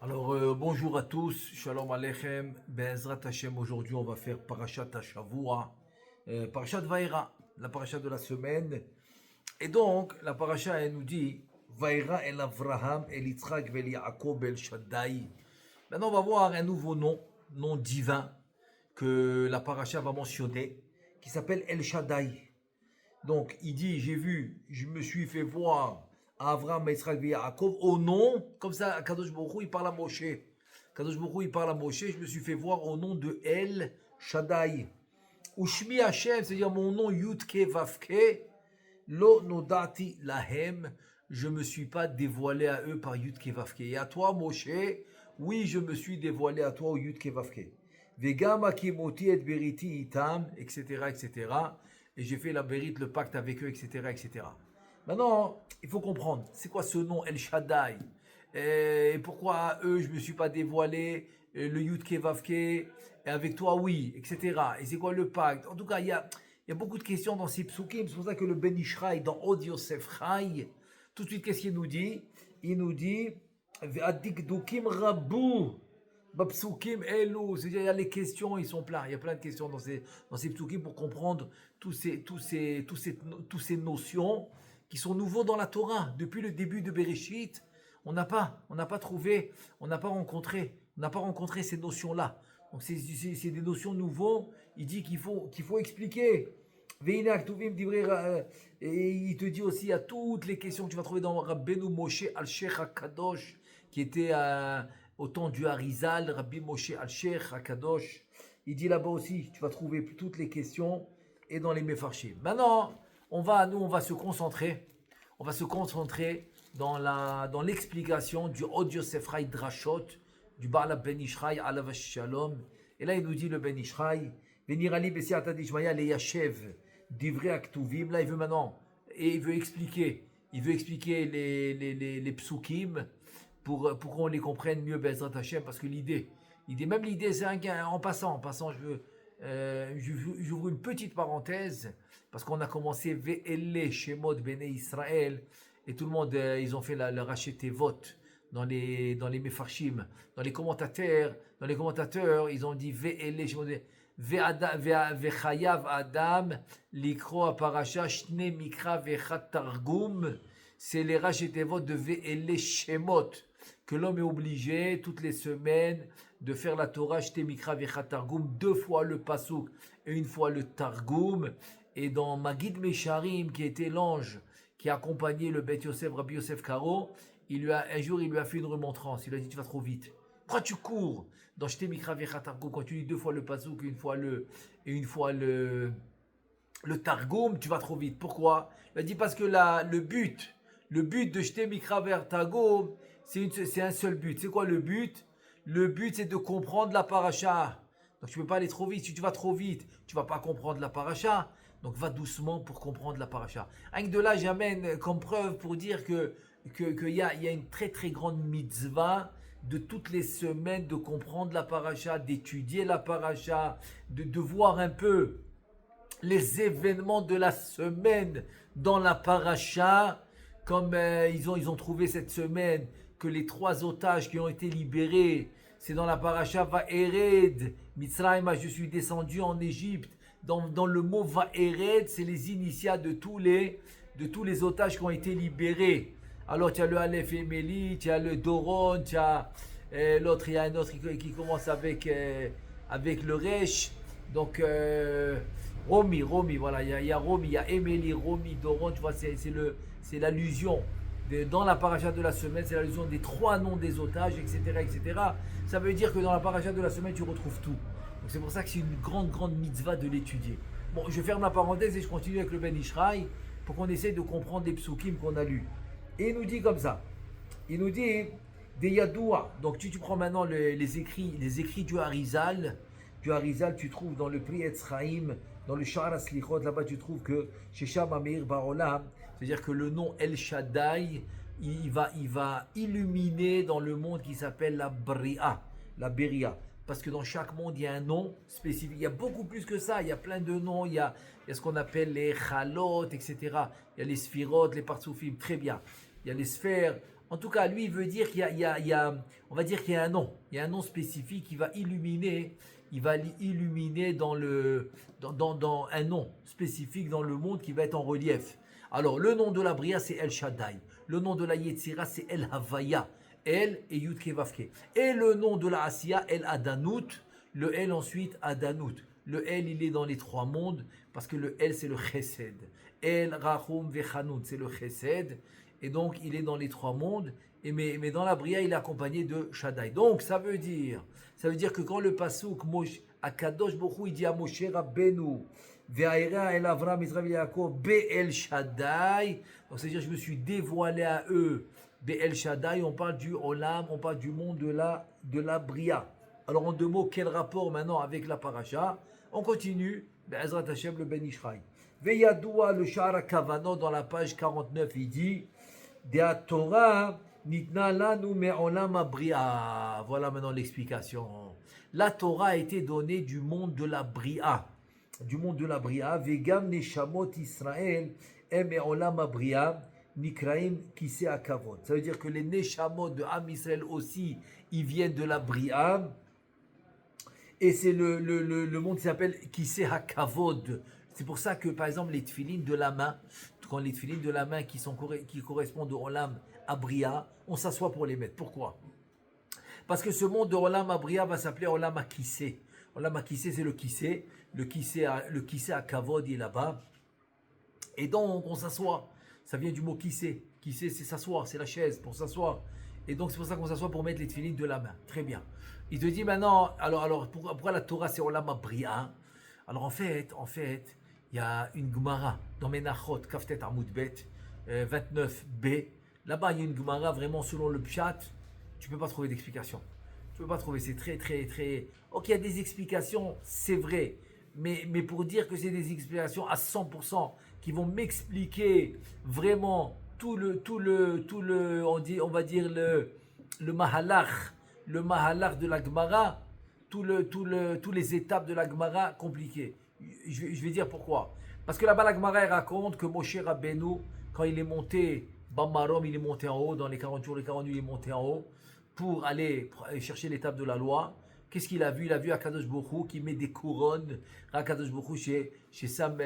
Alors, bonjour à tous, Shalom Aleichem, Be'ezrat Hashem. Aujourd'hui, on va faire Parashat Hashavua, Parashat Vaïra, la Parashat de la semaine. Et donc, la Parashat, elle nous dit Vaïra el Avraham, el Yitzhak, el Yaakov, el Shaddai. Maintenant, on va voir un nouveau nom divin, que la Parashat va mentionner, qui s'appelle El Shaddai. Donc, il dit, je me suis fait voir à Avraham, Yitzhak et Yaakov au nom, comme ça, Kadosh Baruch Hu, il parle à Moshe. Kadosh Baruch Hu, il parle à Moshe, je me suis fait voir au nom de El Shaddai. Ushmi Hashem, c'est-à-dire mon nom, Yudke Vavke, Lo Nodati Lahem, je ne me suis pas dévoilé à eux par Yudke Vavke. Et à toi, Moshe, oui, je me suis dévoilé à toi au Yudke Vavke. Vegam Akimoti et Beriti Itam, etc., etc. Et j'ai fait la Berit, le pacte avec eux, etc., etc. Maintenant, il faut comprendre, c'est quoi ce nom El Shaddai? Et pourquoi à eux, je ne me suis pas dévoilé, le Yudke Vavke, et avec toi, oui, etc. Et c'est quoi le pacte? En tout cas, il y a beaucoup de questions dans ces psukim. C'est pour ça que le Ben Ishraï, dans Od Yosef Chai, tout de suite, qu'est-ce qu'il nous dit? Il nous dit Adikdukim Rabou. Psukim Elu, c'est-à-dire il y a les questions, ils sont pleins. Il y a plein de questions dans ces psukim pour comprendre toutes ces notions qui sont nouveaux dans la Torah. Depuis le début de Bereshit, on n'a pas trouvé, on n'a pas rencontré ces notions-là. Donc c'est des notions nouveaux. Il dit qu'il faut expliquer. Et il te dit aussi à toutes les questions que tu vas trouver dans Rabbeinu Moshe al-Sheikh HaKadosh, qui était au temps du Harizal, Rabbi Moshe al-Sheikh HaKadosh. Il dit là-bas aussi, tu vas trouver toutes les questions et dans les Mefarshim. Maintenant, on va se concentrer. On va se concentrer dans l'explication du Od Yosef Chai Drashot, du Baal Ben Ishraï Alav Shalom. Et là, il nous dit le Ben Ishraï, Venirali Besiata Dishmaya Le Yashev, Divrei Aktuvim. Là, il veut expliquer les psukim pour qu'on les comprenne mieux, Bezrat Hashem, parce que l'idée, c'est en passant, j'ouvre une petite parenthèse, parce qu'on a commencé Ve'ele Shemot Bene Israël, et tout le monde, ils ont fait le racheté vote dans les Mefarshim, dans les commentateurs, ils ont dit Ve'ele Shemot Ve'chayav Adam Likro Aparasha Shne Mikra Ve'chat Targum, c'est les racheté vote de Ve'ele Shemot, que l'homme est obligé toutes les semaines de faire la Torah Shte Mikra Vechat Targum, 2 fois le Pasuk et 1 fois le Targum. Et dans Magid Mesharim, qui était l'ange qui a accompagné le Beth Yosef, Rabbi Yosef Karo, un jour il lui a fait une remontrance. Il lui a dit tu vas trop vite. Pourquoi tu cours dans Shte Mikra Vechat Targum quand tu dis 2 fois le Pasuk et 1 fois le Targum, tu vas trop vite. Pourquoi? Il a dit parce que le but de Shte Mikra Vechat Targum, c'est un seul but. C'est quoi le but? Le but, c'est de comprendre la paracha. Donc, tu ne peux pas aller trop vite. Si tu vas trop vite, tu ne vas pas comprendre la paracha. Donc, va doucement pour comprendre la paracha. Avec de là, j'amène comme preuve pour dire qu'il y a une très très grande mitzvah de toutes les semaines de comprendre la paracha, d'étudier la paracha, de voir un peu les événements de la semaine dans la paracha, comme ils ont trouvé cette semaine que les 3 otages qui ont été libérés, c'est dans la paracha Va'ered, Mitzrayim, je suis descendu en Égypte. Dans le mot Va'ered, c'est les initiales de tous les otages qui ont été libérés. Alors, tu as le Aleph Emeli, tu as le Doron, tu as l'autre, il y a un autre qui commence avec le Resh. Donc, Romi, voilà, il y a Romi, il y a Emeli, Romi, Doron, tu vois, c'est l'allusion. Dans la paracha de la semaine, c'est l'allusion des 3 noms des otages, etc., etc. Ça veut dire que dans la paracha de la semaine, tu retrouves tout. Donc c'est pour ça que c'est une grande mitzvah de l'étudier. Bon, je ferme la parenthèse et je continue avec le Ben Ishraï pour qu'on essaye de comprendre les psukim qu'on a lus. Et il nous dit comme ça. Il nous dit des Yadoua. Donc tu prends maintenant les écrits du Harizal. Du Harizal, tu trouves dans le Pri Etz Chaim, dans le Sha'ar HaSlichot, là-bas tu trouves que chez Sham Amir Barolam, c'est-à-dire que le nom El Shaddai, il va illuminer dans le monde qui s'appelle la Bria, la Beria. Parce que dans chaque monde, il y a un nom spécifique. Il y a beaucoup plus que ça. Il y a plein de noms. Il y a ce qu'on appelle les Chalot, etc. Il y a les Sphirot, les Partsoufim. Très bien. Il y a les sphères En tout cas, lui, il veut dire on va dire qu'il y a un nom. Il y a un nom spécifique qui va illuminer. Il va illuminer dans un nom spécifique dans le monde qui va être en relief. Alors, le nom de la Bria, c'est El Shaddai. Le nom de la Yetzira, c'est El Havaya. El et Yudke Vavke. Et le nom de la Asiya, El Adanut. Le El ensuite, Adanut. Le El, il est dans les trois mondes parce que le El, c'est le Chesed. El, Rachum, Vechanun, c'est le Chesed. Et donc, il est dans les trois mondes. Mais dans la Bria, il est accompagné de Shaddai. Donc, ça veut dire que quand le Pasuk, Akadosh Bokhu, il dit à Moshe Rabbeinu, Ve'aira el Avram, Israël, Yaakov, Be'el Shaddai. Donc, c'est-à-dire, je me suis dévoilé à eux. Be'el Shaddai, on parle du Olam, on parle du monde de la Bria. Alors, en deux mots, quel rapport maintenant avec la paracha? On continue. Be'ezrat Hashem, le Ben Ishraï. Ve'yadoua, le Shara Kavanot, dans la page 49, il dit, De Torah, nitna lanu me'olam abria. Voilà maintenant l'explication. La Torah a été donnée du monde de la Bria. Du monde de la Bria. Vegam neshamot Israël, et me'olam abria, nikraim kise akavod. Ça veut dire que les neshamot de Am Israël aussi, ils viennent de la Bria. Et c'est le monde qui s'appelle kise hakavod. C'est pour ça que, par exemple, les tefilines de la main, quand les tefilines de la main qui correspondent au Olam Abria, on s'assoit pour les mettre. Pourquoi? Parce que ce monde de Olam Abria va s'appeler Olam Akissé. Olam Akissé, c'est le Kissé. Le Kissé à Kavod, il est là-bas. Et donc, on s'assoit. Ça vient du mot Kissé. Kissé, c'est s'asseoir, c'est la chaise pour s'asseoir. Et donc, c'est pour ça qu'on s'assoit pour mettre les tefilines de la main. Très bien. Il te dit maintenant, alors pourquoi la Torah, c'est Olam Abria? Alors, en fait, il y a une Gemara dans Menachot, Kaftet Amoud Bet, 29b. Là-bas, il y a une Gemara vraiment selon le Pshat. Tu ne peux pas trouver d'explication. Tu ne peux pas trouver. C'est très, très, très. Ok, il y a des explications, c'est vrai. Mais pour dire que c'est des explications à 100% qui vont m'expliquer vraiment tout le on va dire le mahalach de la Gemara, tous les étapes de la Gemara compliquées. Je vais dire pourquoi. Parce que là-bas, la Gemara raconte que Moshe Rabbeinu, quand il est monté, Bamarom, il est monté en haut, dans les 40 jours, les 40 nuits, il est monté en haut, pour aller chercher l'étape de la loi. Qu'est-ce qu'il a vu? Il a vu Akadosh Bokhu qui met des couronnes. Akadosh Bokhu chez Sam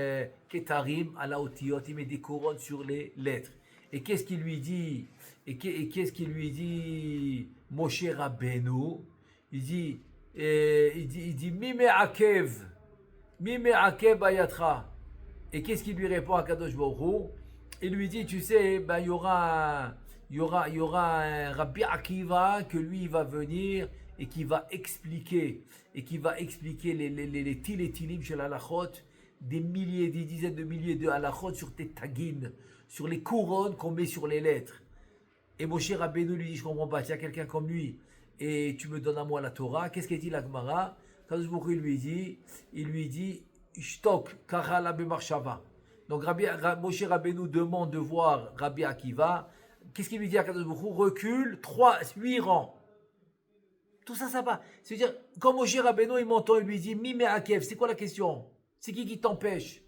Ketarim, à la Otiyot, il met des couronnes sur les lettres. Et qu'est-ce qu'il lui dit? Qu'est-ce qu'il lui dit Moshe Rabbeinu? Il dit Mime Akev. Mime Akeb Ayatra. Et qu'est-ce qu'il lui répond à Kadosh Baruch Hu? Il lui dit, tu sais, ben, il y aura un Rabbi Akiva que lui il va venir et qui va expliquer les tilim chez l'halachot, des dizaines de milliers de halachot sur tes tagines, sur les couronnes qu'on met sur les lettres. Et Moshe Rabbeinu lui dit, je ne comprends pas, il y a quelqu'un comme lui et tu me donnes à moi la Torah. Qu'est-ce qu'il dit la Gemara? Kadosh Baruch Hu il lui dit, Shtok, Kara Bemarshava. Donc Moshe Rabbeinu demande de voir Rabbi Akiva. Qu'est-ce qu'il lui dit à Kadosh Baruch Hu? Recule 8 rangs. Tout ça, ça va. C'est-à-dire, quand Moshe Rabbeinu il m'entend, il lui dit, Mime Akev, c'est quoi la question? C'est qui t'empêche?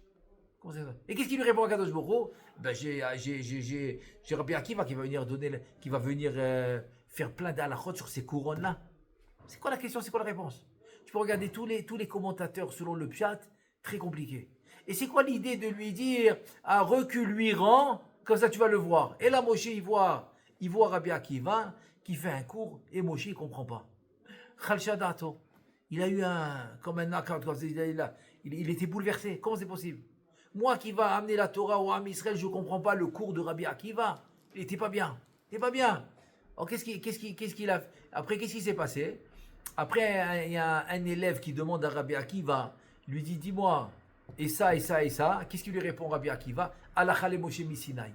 Et qu'est-ce qu'il lui répond à Kadosh Baruch Hu? Ben, j'ai Rabbi Akiva qui va venir faire plein d'halachot sur ces couronnes-là. C'est quoi la question? C'est quoi la réponse? Tu peux regarder tous les commentateurs selon le Pshat, très compliqué. Et c'est quoi l'idée de lui dire recule 8 rangs, comme ça tu vas le voir. Et là Moshe il voit Rabbi Akiva qui fait un cours et Moshe il comprend pas. Khalshadato, il a eu comme un knockout, il était bouleversé. Comment c'est possible? Moi qui va amener la Torah au Ham Israël, je ne comprends pas le cours de Rabbi Akiva. Il n'était pas bien. Alors qu'est-ce qu'il a fait? Après, qu'est-ce qui s'est passé? Après, il y a un élève qui demande à Rabbi Akiva, lui dit, dis-moi, et ça. Qu'est-ce qu'il lui répond Rabbi Akiva? Alachale Moshe Misinaï.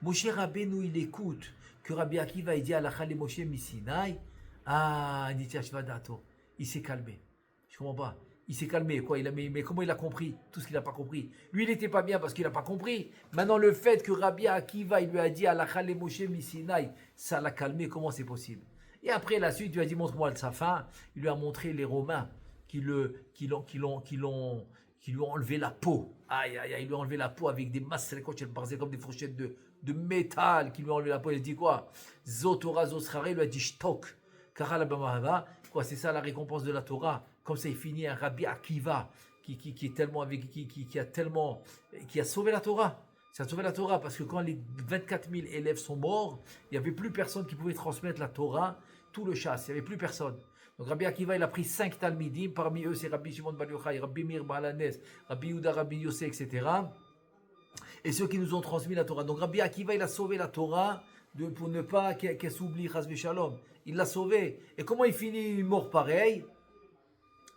Moshe Rabbeinu, il écoute que Rabbi Akiva, il dit Alachale Moshe Misinaï. Ah, il s'est calmé. Je comprends pas. Il s'est calmé, quoi. Mais comment il a compris tout ce qu'il n'a pas compris? Lui, il n'était pas bien parce qu'il n'a pas compris. Maintenant, le fait que Rabbi Akiva, il lui a dit Alachale Moshe Misinaï, ça l'a calmé. Comment c'est possible? Et après, la suite, il lui a dit, montre-moi sa fin. Il lui a montré les Romains qui lui ont enlevé la peau. Aïe, ils lui ont enlevé la peau avec des masses, comme des fourchettes de de métal qui lui a enlevé la peau. Il dit quoi? Zotora Zoschare, il lui a dit shtok. Quoi, c'est ça la récompense de la Torah. Comme ça, il finit un Rabbi Akiva qui est tellement avec, qui a sauvé la Torah. Ça a sauvé la Torah parce que quand les 24 000 élèves sont morts, il n'y avait plus personne qui pouvait transmettre la Torah, tout le chasse, il n'y avait plus personne. Donc Rabbi Akiva, il a pris 5 Talmidim, parmi eux c'est Rabbi Shimon Bar Yochai, Rabbi Meir Balanes, Rabbi Yehuda, Rabbi Yossé, etc. Et ceux qui nous ont transmis la Torah. Donc Rabbi Akiva, il a sauvé la Torah pour ne pas qu'elle s'oublie, Chas v'Shalom. Il l'a sauvée. Et comment il finit mort pareil?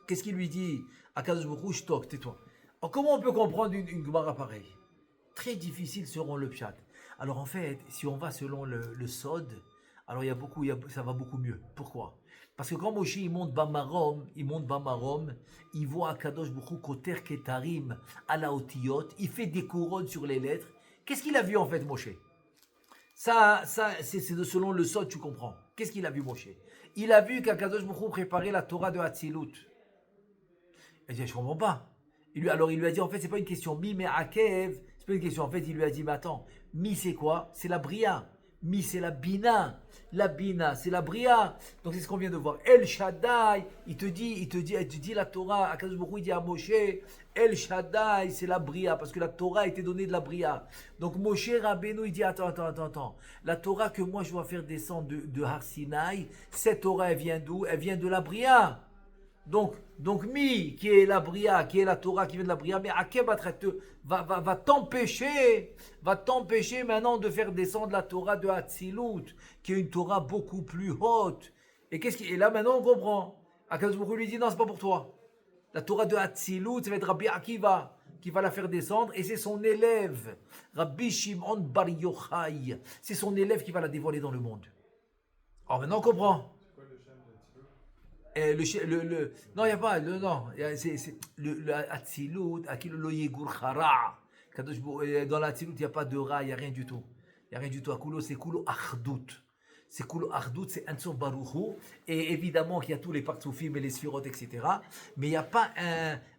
Qu'est-ce qu'il lui dit? Akadosh Baruch Hu, shtok, tais-toi. Alors comment on peut comprendre une Gemara pareille? Très difficile selon le pshat. Alors en fait, si on va selon le Sod, alors ça va beaucoup mieux. Pourquoi? Parce que quand Moshe il monte Bamarom, il voit Akadosh Baruch Hu Koter Ketarim à la Otiyot, il fait des couronnes sur les lettres. Qu'est-ce qu'il a vu en fait Moshe? Ça c'est selon le Sod, tu comprends. Qu'est-ce qu'il a vu Moshe? Il a vu qu'Akadosh Baruch Hu préparait la Torah de Hatzilut. Il dit, je ne comprends pas. Alors il lui a dit, en fait, c'est pas une question mi, mais Akev, c'est pas une question. En fait, il lui a dit, mais attends, mi c'est quoi? C'est la Bria. Mi c'est la Bina. La Bina, c'est la Bria. Donc c'est ce qu'on vient de voir. El Shaddai, il te dit la Torah, Akadosh Baruch Hu, il dit à Moshe, El Shaddai, c'est la Bria, parce que la Torah a été donnée de la Bria. Donc Moshe Rabbeinu, il dit, attends. La Torah que moi je dois faire descendre de Har Sinaï, cette Torah, elle vient d'où? Elle vient de la Bria. Donc mi, qui est la Bria, qui est la Torah qui vient de la Bria, mais Akeba va t'empêcher maintenant de faire descendre la Torah de Hatzilut, qui est une Torah beaucoup plus haute. Et là maintenant on comprend. Akadosh Baruch Hu lui dit non, c'est pas pour toi. La Torah de Hatzilut, ça va être Rabbi Akiva qui va la faire descendre, et c'est son élève, Rabbi Shimon Bar Yochai. C'est son élève qui va la dévoiler dans le monde. Alors maintenant on comprend. Non, il n'y a pas. C'est le Hatzilut, Akilo Yegur Chara. Dans l'Hatzilut, il n'y a pas de Ra, il n'y a rien du tout. Il n'y a rien du tout. Akulo, c'est Kulo Achdut. C'est Kulo Achdut, c'est Ansof Baruchu. Et évidemment qu'il y a tous les Partsoufim et les Sphirot, etc. Mais il n'y a pas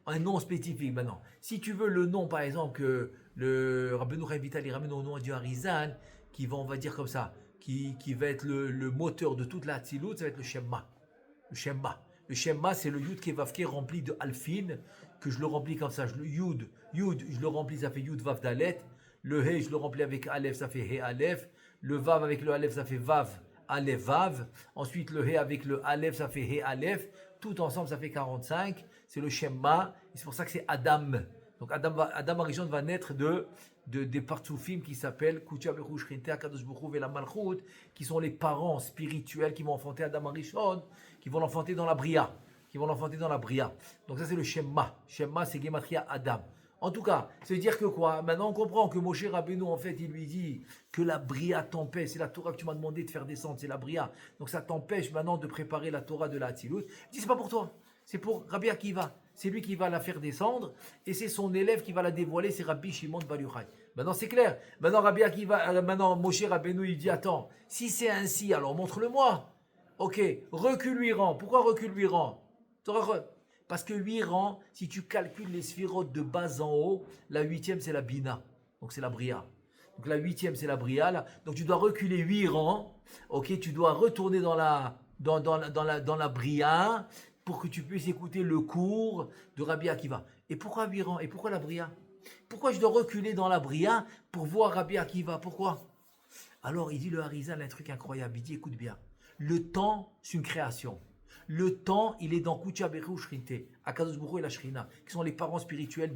un nom spécifique maintenant. Si tu veux le nom, par exemple, que le Rabbeinu Chaim Vital, il ramène au nom du Harizan, qui va, on va dire comme ça, qui va être le moteur de toute la Hatzilut, ça va être le Shema. Le Shema, c'est le Yud Kevavke rempli de Alfin, que je le remplis comme ça. Yud, je le remplis, ça fait Yud Vav Dalet. Le He, je le remplis avec Aleph, ça fait He Aleph. Le Vav avec le Aleph, ça fait Vav, Aleph, Vav. Ensuite, le He avec le Aleph, ça fait He Aleph. Tout ensemble, ça fait 45. C'est le Shema. Et c'est pour ça que c'est Adam. Donc Adam Arishon va naître des partsoufim qui s'appellent Kutcha Bechu Shrinte, Akadosh Baruch Hu et la Malchut, qui sont les parents spirituels qui vont enfanter Adam Arishon, qui vont l'enfanter dans la Bria. Donc ça c'est le Shema. Shema c'est Gematria Adam. En tout cas, ça veut dire que quoi? Maintenant on comprend que Moshe Rabbeinu en fait il lui dit que la Bria t'empêche. C'est la Torah que tu m'as demandé de faire descendre, c'est la Bria. Donc ça t'empêche maintenant de préparer la Torah de la Hatzilut. Il dit c'est pas pour toi, c'est pour Rabbi Akiva. C'est lui qui va la faire descendre et c'est son élève qui va la dévoiler, c'est Rabbi Shimon Bar Yochai. Maintenant c'est clair. Maintenant Moshe Rabbeinu il dit attends, si c'est ainsi alors montre-le-moi. Ok, recule 8 rangs. Pourquoi recule 8 rangs? Parce que 8 rangs, si tu calcules les sphirotes de bas en haut, la 8e c'est la Bina, donc c'est la Bria. Donc la 8e c'est la Bria, là. Donc tu dois reculer 8 rangs. Ok, tu dois retourner dans la Bria pour que tu puisses écouter le cours de Rabbi Akiva. Et pourquoi 8 rangs? Et pourquoi la Bria? Pourquoi je dois reculer dans la Bria pour voir Rabbi Akiva? Pourquoi? Alors il dit le Harizal un truc incroyable, il dit écoute bien, le temps c'est une création. Le temps, il est dans Kutcha Bechu Shrinte, Akadosh Baruch Hu et la Shrina, qui sont les parents spirituels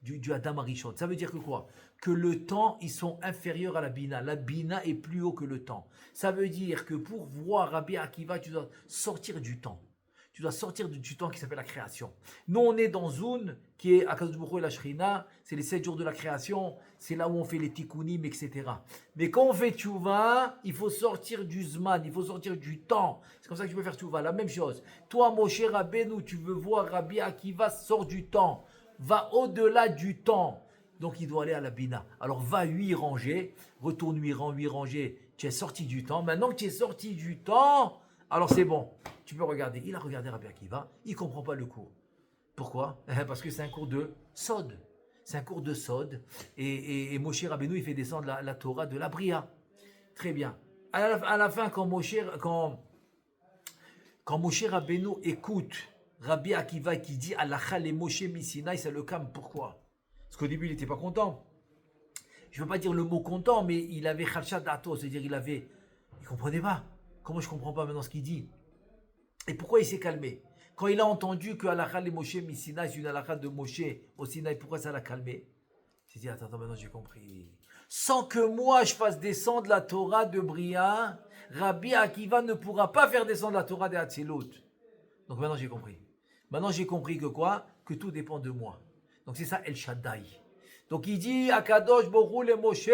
du Adam Arishon. Ça veut dire que quoi? Que le temps, ils sont inférieurs à la Bina. La Bina est plus haut que le temps. Ça veut dire que pour voir Rabbi Akiva, tu dois sortir du temps. Tu dois sortir du temps qui s'appelle la création. Nous, on est dans Zun, qui est Akadosh Baruch Hu et la Shrina. C'est les 7 jours de la création. C'est là où on fait les tikkunim, etc. Mais quand on fait tchouva, il faut sortir du zman, il faut sortir du temps. C'est comme ça que tu peux faire tchouva. La même chose. Toi, Moshe Rabbeinu, tu veux voir Rabbi Akiva, sort du temps. Va au-delà du temps. Donc, il doit aller à la Bina. Alors, va 8 rangées. Retourne 8 rangs, 8 rangées. Tu es sorti du temps. Maintenant que tu es sorti du temps, alors c'est bon. Tu peux regarder. Il a regardé Rabbi Akiva. Il ne comprend pas le cours. Pourquoi? Parce que c'est un cours de Sod. C'est un cours de Sod. Et Moshe Rabbeinu, il fait descendre la Torah de la Bria. Très bien. À la fin, quand Moshe Rabbeinu écoute Rabbi Akiva qui dit Alacha le Moshe Misinaï, ça le calme. Pourquoi? Parce qu'au début, il n'était pas content. Je ne veux pas dire le mot content, mais il avait Khalsha Dato, c'est-à-dire il ne comprenait pas. Comment je ne comprends pas maintenant ce qu'il dit? Et pourquoi il s'est calmé? Quand il a entendu que Alacha le Moshe Misinaï, c'est une Alacha de Moshe au Sinaï, pourquoi ça l'a calmé? Il s'est dit, attends, maintenant j'ai compris. Sans que moi je fasse descendre la Torah de Bria, Rabbi Akiva ne pourra pas faire descendre la Torah de Hatzilut. Donc maintenant j'ai compris. Maintenant j'ai compris que quoi? Que tout dépend de moi. Donc c'est ça El Shaddai. Donc il dit Akadosh Borou le Moshe,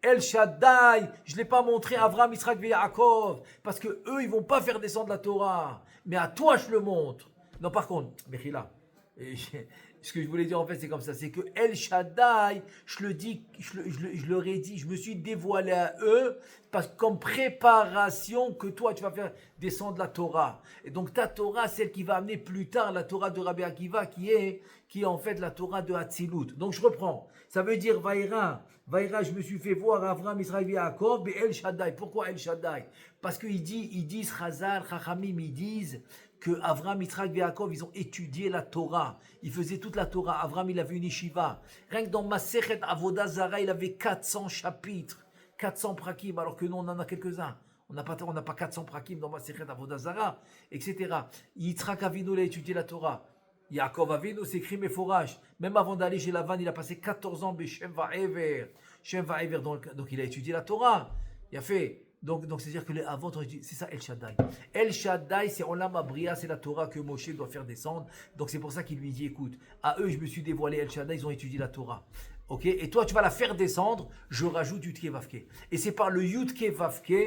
El Shaddai, je ne l'ai pas montré à Avraham, Yitzhak et Yaakov, parce que eux ils vont pas faire descendre la Torah. Mais à toi je le montre. Non par contre, Mechila, ce que je voulais dire en fait c'est comme ça, c'est que El Shaddai, je leur ai dit, je me suis dévoilé à eux parce comme préparation que toi tu vas faire descendre la Torah. Et donc ta Torah, celle qui va amener plus tard la Torah de Rabbi Akiva qui est en fait la Torah de Hatzilut. Donc je reprends, ça veut dire Vaïra, je me suis fait voir Avraham, Israël et Yaakov, mais El Shaddai. Pourquoi El Shaddai? Parce qu'ils disent Chazal, Chachamim, ils disent que Avraham, Yitzhak et Yaakov, ils ont étudié la Torah. Ils faisaient toute la Torah. Avraham, il avait une yeshiva. Rien que dans Masechet Avodah Zara, il avait 400 chapitres, 400 prakim, alors que nous, on en a quelques-uns. On n'a pas 400 prakim dans Masechet Avodah Zara, etc. Yitzhak Avinu, il a étudié la Torah. Yaakov Avinu, c'est écrit Meforach. Même avant d'aller chez Lavan, il a passé 14 ans, Shem Va'ever. Shem Va'ever, donc il a étudié la Torah. Il a fait... Donc c'est-à-dire que les avant, c'est ça El Shaddai. El Shaddai, c'est Olam Abria, c'est la Torah que Moshe doit faire descendre. Donc c'est pour ça qu'il lui dit, écoute, à eux je me suis dévoilé El Shaddai, ils ont étudié la Torah. Ok? Et toi tu vas la faire descendre, je rajoute Yudke Vavke. Et c'est par le Yudke Vavke,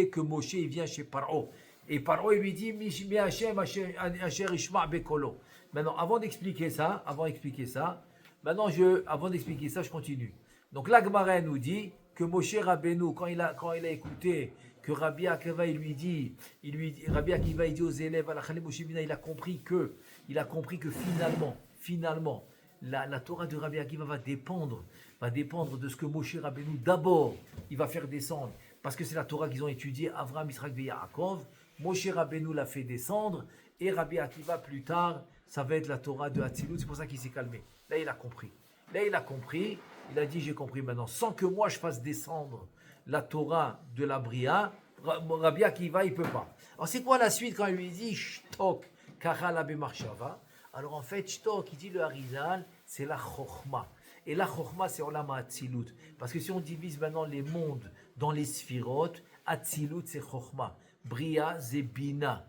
que Moshe il vient chez Paro. Et Paro il lui dit, Mi Hashem Asher Ishma Bekolo. Maintenant, avant d'expliquer ça, je continue. Donc la Gemara nous dit que Moshe Rabbeinu, quand il a écouté que Rabbi Akiva Rabbi Akiva il dit aux élèves, il a compris que finalement, la Torah de Rabbi Akiva va dépendre de ce que Moshe Rabbeinu d'abord il va faire descendre, parce que c'est la Torah qu'ils ont étudiée, Avraham, Yitzhak et Yaakov. Moshe Rabbeinu l'a fait descendre et Rabbi Akiva plus tard, ça va être la Torah de Hatzilut. C'est pour ça qu'il s'est calmé. Là il a compris. Il a dit, j'ai compris maintenant, sans que moi je fasse descendre la Torah de la Bria, Rabbi Akiva, il ne peut pas. Alors c'est quoi la suite quand il lui dit, Shtok, Kachala Bemarshava? Alors en fait, Shtok, il dit le Harizal, c'est la Chochma. Et la Chochma, c'est Olam Hatzilut. Parce que si on divise maintenant les mondes dans les sphirotes, Hatzilut, c'est Chochma. Bria, c'est Bina.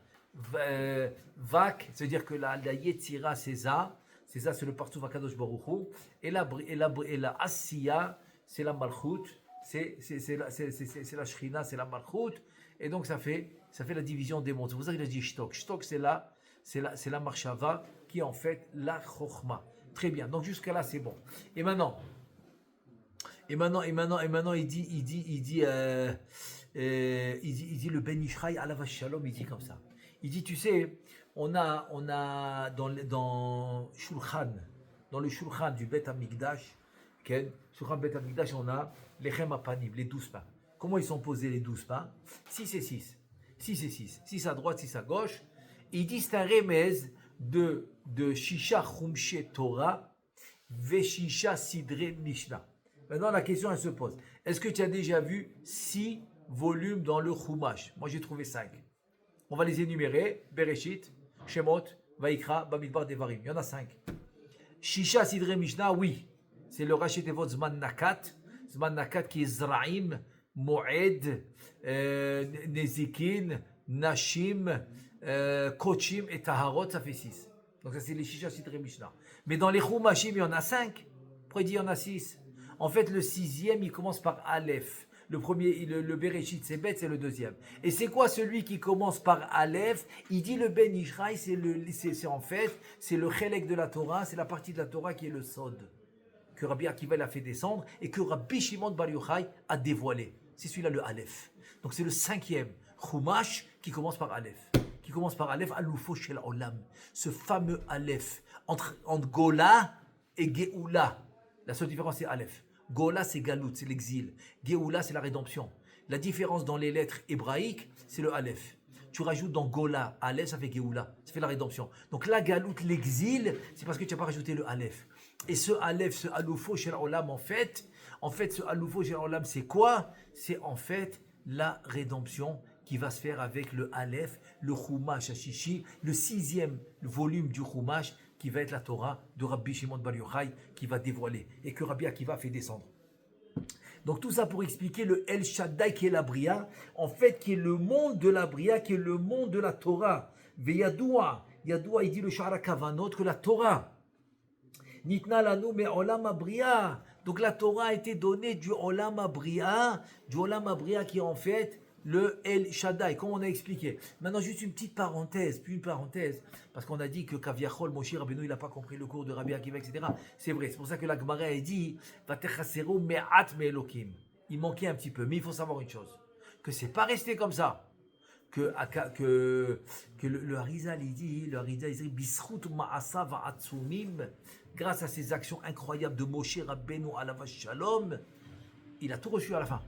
Vak, c'est-à-dire que la Yetzira, c'est ça. C'est ça, c'est le Partouv Akadosh Baruch Hu. Et la Asiya, c'est la Malchut. C'est la Shrina, c'est la Malchut. Et donc ça fait la division des mondes. C'est pour ça qu'il a dit Shtok. Shtok, c'est la Marshava qui est en fait la Chochma. Très bien. Donc jusqu'à là, c'est bon. Et maintenant, il dit le Ben Ishraï Alav Shalom, il dit comme ça. Il dit, tu sais, on a dans Shulchan, dans le Shulchan du Bet Hamikdash, Shulchan Bet Hamikdash, on a les Chem Apanim, les 12 pains. Comment ils sont posés les 12 pains? 6 et 6. 6 et 6. 6 à droite, 6 à gauche. Et il dit, c'est un remez de Shisha Chumshe Torah, Veshisha Sidre Mishnah. Maintenant, la question, elle se pose. Est-ce que tu as déjà vu 6 volumes dans le Chumash? Moi, j'ai trouvé 5. On va les énumérer. Bereshit, Shemot, Vaikra, Bamidbar, Devarim. Il y en a 5. Shisha Sidre Mishnah, oui. C'est le Rashi Tevot Zman Nakat. Zman Nakat qui est Zraim, Moed, Nezikin, Nashim, Kochim et Taharot, ça fait 6. Donc ça c'est les Shisha Sidre Mishnah. Mais dans les Chumashim, il y en a 5. Pourquoi il dit il y en a 6? En fait, le 6e, il commence par Aleph. Le premier, le Bereshit, c'est bête, c'est le deuxième. Et c'est quoi celui qui commence par Aleph? Il dit le Ben Ishraï, c'est le Chelek de la Torah, c'est la partie de la Torah qui est le Sod, que Rabbi Akiva l'a fait descendre et que Rabbi Shimon Bar Yochai a dévoilé. C'est celui-là le Aleph. Donc c'est le 5e Chumash qui commence par Aleph, qui commence par Aleph, Aloufo Shel Olam. Ce fameux Aleph, entre Gola et Géoula. La seule différence, c'est Aleph. Gola, c'est Galout, c'est l'exil. Géoula, c'est la rédemption. La différence dans les lettres hébraïques, c'est le Aleph. Tu rajoutes dans Gola, Aleph, ça fait Géoula, ça fait la rédemption. Donc la Galout, l'exil, c'est parce que tu n'as pas rajouté le Aleph. Et ce Aleph, ce Aloufo Shel Olam, en fait, ce Aloufo Shel Olam, c'est quoi? C'est en fait la rédemption qui va se faire avec le Aleph, le Chumash Hashishi, le 6e volume du Chumash, qui va être la Torah de Rabbi Shimon Bar Yochai, qui va dévoiler, et que Rabbi Akiva fait descendre. Donc tout ça pour expliquer le El Shaddai qui est la Bria, en fait qui est le monde de la Bria, qui est le monde de la Torah. Veyadoua, Yadoua, il dit le Shara Kavanot, que la Torah, Nitna lanu me Olam Abria. Donc la Torah a été donnée du Olam Abria, qui est en fait le El Shaddai, comme on a expliqué. Maintenant, juste une petite parenthèse, parce qu'on a dit que Kaviachol, Moshe Rabbeinu, il n'a pas compris le cours de Rabbi Akiva, etc. C'est vrai, c'est pour ça que la Gemara a dit Vatechaseru me'at me'elokim. Il manquait un petit peu, mais il faut savoir une chose, que c'est pas resté comme ça. Que le Harizal, il dit, Bisrut ma'asa va'atsumim, grâce à ses actions incroyables de Moshe Rabbeinu alav shalom, il a tout reçu à la fin.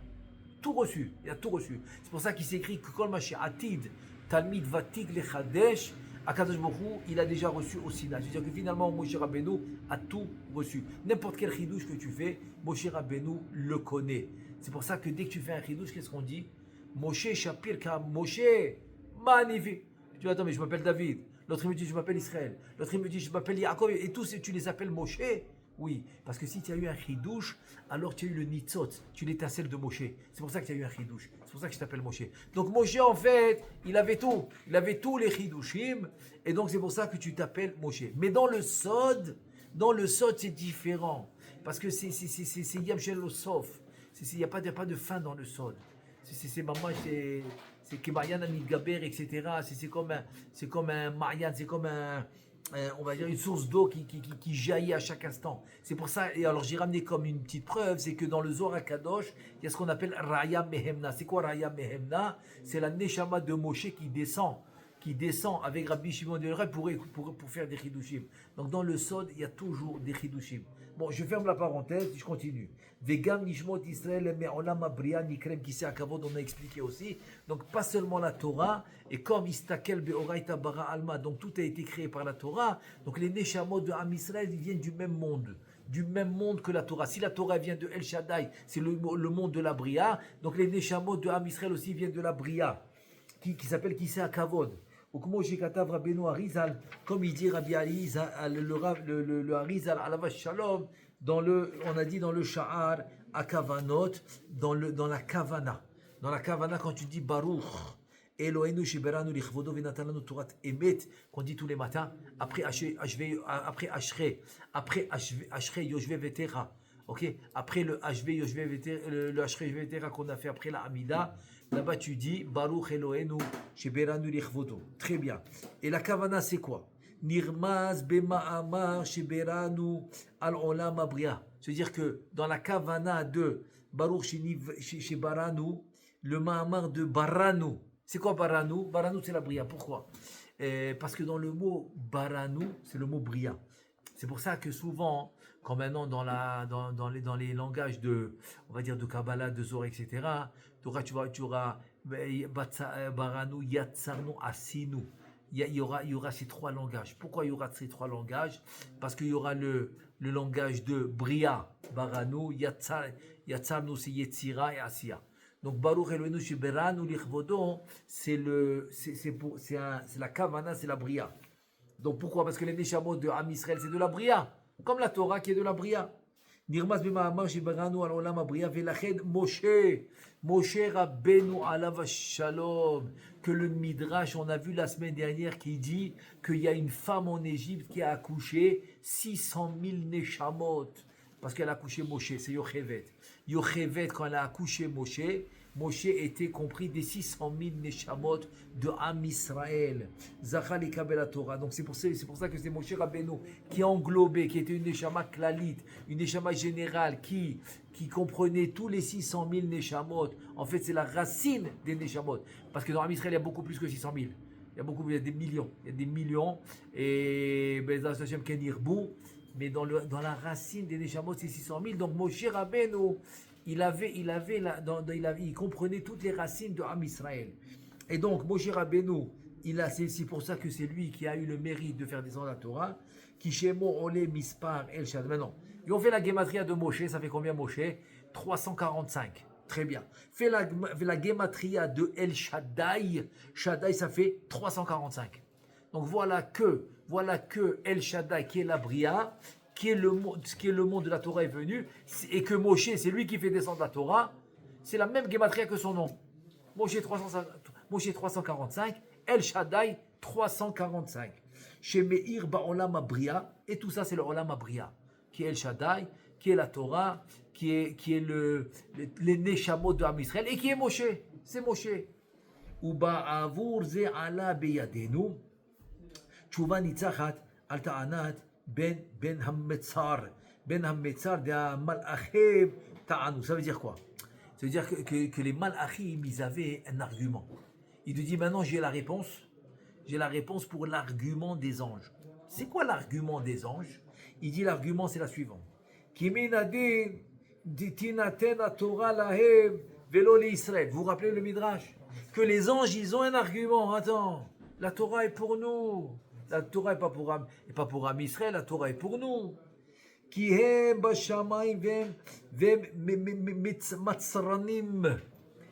Tout reçu, il a tout reçu. C'est pour ça qu'il s'écrit que Kol Mashi Atid, Talmid Vatik Lechadesh, Akadosh Baruch Hu, il a déjà reçu au Sinaï. C'est-à-dire que finalement, Moshe Rabbeinu a tout reçu. N'importe quel chidouche que tu fais, Moshe Rabbeinu le connaît. C'est pour ça que dès que tu fais un chidouche, qu'est-ce qu'on dit? Moshe Shapir Kam, Moshe, magnifique. Tu dis, attends, mais je m'appelle David. L'autre, il me dit, je m'appelle Israël. L'autre, il me dit, je m'appelle Yaakov. Et tous, tu les appelles Moshe. Oui, parce que si tu as eu un chidouche, alors tu as eu le nitzot, tu l'étincelle de Moshe. C'est pour ça que tu as eu un chidouche. C'est pour ça que je t'appelle Moshe. Donc Moshe, en fait, il avait tout. Il avait tous les chidouchim. Et donc c'est pour ça que tu t'appelles Moshe. Mais dans le Sod, c'est différent. Parce que c'est Yam Shel Sof. Il n'y a pas de fin dans le Sod. C'est maman, c'est Kemayan Amidgaber, etc. C'est comme un Marian, c'est comme on va dire une source d'eau qui jaillit à chaque instant. C'est pour ça, et alors j'ai ramené comme une petite preuve, c'est que dans le Zohar Kadosh, il y a ce qu'on appelle Raya Mehemna. C'est quoi Raya Mehemna? C'est la Neshama de Moshe qui descend avec Rabbi Shimon de Yochai pour faire des chidushim. Donc dans le Sod, il y a toujours des chidushim. Bon, je ferme la parenthèse, je continue. Vegam Nishmot Israël Me'olam Abria Nikrem Kisei Akavod, on a expliqué aussi. Donc pas seulement la Torah, et comme Istakel Be'oraita Bara Alma, donc tout a été créé par la Torah. Donc les Neshamot de Am Israël, ils viennent du même monde que la Torah. Si la Torah vient de El Shaddai, c'est le monde de la Bria. Donc les Neshamot de Am Israël aussi viennent de la Bria, qui s'appelle Kisei Akavod. Ou comme Katav Rabbeinu Harizal, comme il dit Rabbi Harizal, le Harizal alav shalom, on a dit dans le Sha'ar, à Kavanot, dans la Kavana. Dans la Kavana, quand tu dis Baruch, Eloheinu sheberanu lichvodo venatalanu Torat Emet, qu'on dit tous les matins, après Ashrei Yoshve Vetera. Ok, après le Ashve Yoshve Vetera, le Ashrei Vetera qu'on a fait après la Amida, là-bas tu dis Baruch Eloheinu sheberanu lichvodo. Très bien. Et la Kavana c'est quoi? Nirmaz bema'amar sheberanu al olam abria. C'est-à-dire que dans la Kavana de Baruch shebaranu, le ma'amar de Baranu. C'est quoi Baranu? Baranu c'est la bria. Pourquoi? Parce que dans le mot Baranu, c'est le mot bria. C'est pour ça que souvent, quand maintenant dans les langages de, on va dire de Kabbalah, de Zohar, etc., tu auras Baranu, Yatsarnu, Asinu. Il y aura ces trois langages. Pourquoi il y aura ces trois langages? Parce qu'il y aura le langage de Bria, Baranu, Yatsarnu, c'est Yetzira et Asiya. Donc Baruch Eloheinu sheberanu lichvodo, c'est la Kavana, c'est la Bria. Donc pourquoi? Parce que les Neshamot de Am Israël, c'est de la Bria, comme la Torah qui est de la Bria. Nirmaz b'ma'amar sheberanu al olam abria velached Moshe Rabbeinu alav shalom, que le Midrash, on a vu la semaine dernière, qui dit qu'il y a une femme en Égypte qui a accouché 600 000 Neshamot, parce qu'elle a accouché Moshe, c'est Yochevet. Yochevet, quand elle a accouché Moshe était compris des 600 000 Neshamot de Am Israël. Zachal et Kabel Torah. Donc c'est pour ça que c'est Moshe Rabbeinu qui a englobé, qui était une Neshama klalite, une Neshama générale qui comprenait tous les 600 000 Neshamot. En fait, c'est la racine des Neshamot. Parce que dans Am Israël, il y a beaucoup plus que 600 000. y a beaucoup, il y a des millions. Il y a des millions. Et Bezras Hashem Ken Yirbou. Mais dans la racine des Neshamot, c'est 600 000. Donc Moshe Rabbeinu, il comprenait toutes les racines de Am Israël. Et donc Moshe Rabbeinu, c'est pour ça que c'est lui qui a eu le mérite de faire descendre la Torah. Qui Shemo Ole Mispar El Shaddai. Maintenant, et on fait la gematria de Moshe. Ça fait combien Moshe? 345. Très bien. Fais la gematria de El Shaddai. Shaddai, ça fait 345. Donc voilà que El Shaddai, qui est la Bria, qui est le monde de la Torah est venu, et que Moshe, c'est lui qui fait descendre la Torah, c'est la même gematria que son nom. Moshe 345, El Shaddai 345. Chez Meir Ba'olam Abria, et tout ça c'est le Olam Abria, qui est El Shaddai, qui est la Torah, qui est les Neshamot de Am Israël, et qui est Moshe, c'est Moshe. Uba'avur ze ala beyadenu. תשובה ניצחת על טענת בין המצר והמלאכים טענו. Ça veut dire quoi? Ça veut dire que les malachim, ils avaient un argument. Il te dit maintenant j'ai la réponse pour l'argument des anges. C'est quoi l'argument des anges? Il dit l'argument c'est la suivante. Ki min adin tinaten Torah lahem velo l'Israël. Vous vous rappelez le Midrash? Que les anges ils ont un argument. Attends, la Torah est pour nous. La Torah n'est pas pour Am Israël, la Torah est pour nous. Qui hem bashamayim matzranim.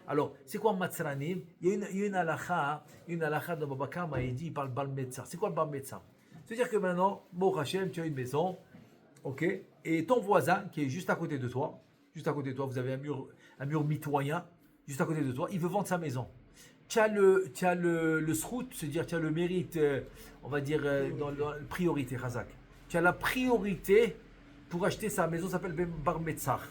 Alors, c'est quoi matzranim? Il y a une halakha dans Baba Kama, il parle Bal Metzar. C'est quoi le Bal Metzar? C'est-à-dire que maintenant, Baruch Hashem, tu as une maison, ok? Et ton voisin, qui est juste à côté de toi, vous avez un mur mitoyen, juste à côté de toi, il veut vendre sa maison. Tu as le srout, c'est-à-dire tu as le mérite, on va dire, dans la priorité, Razak. Tu as la priorité pour acheter sa maison, ça s'appelle Bar Metzar.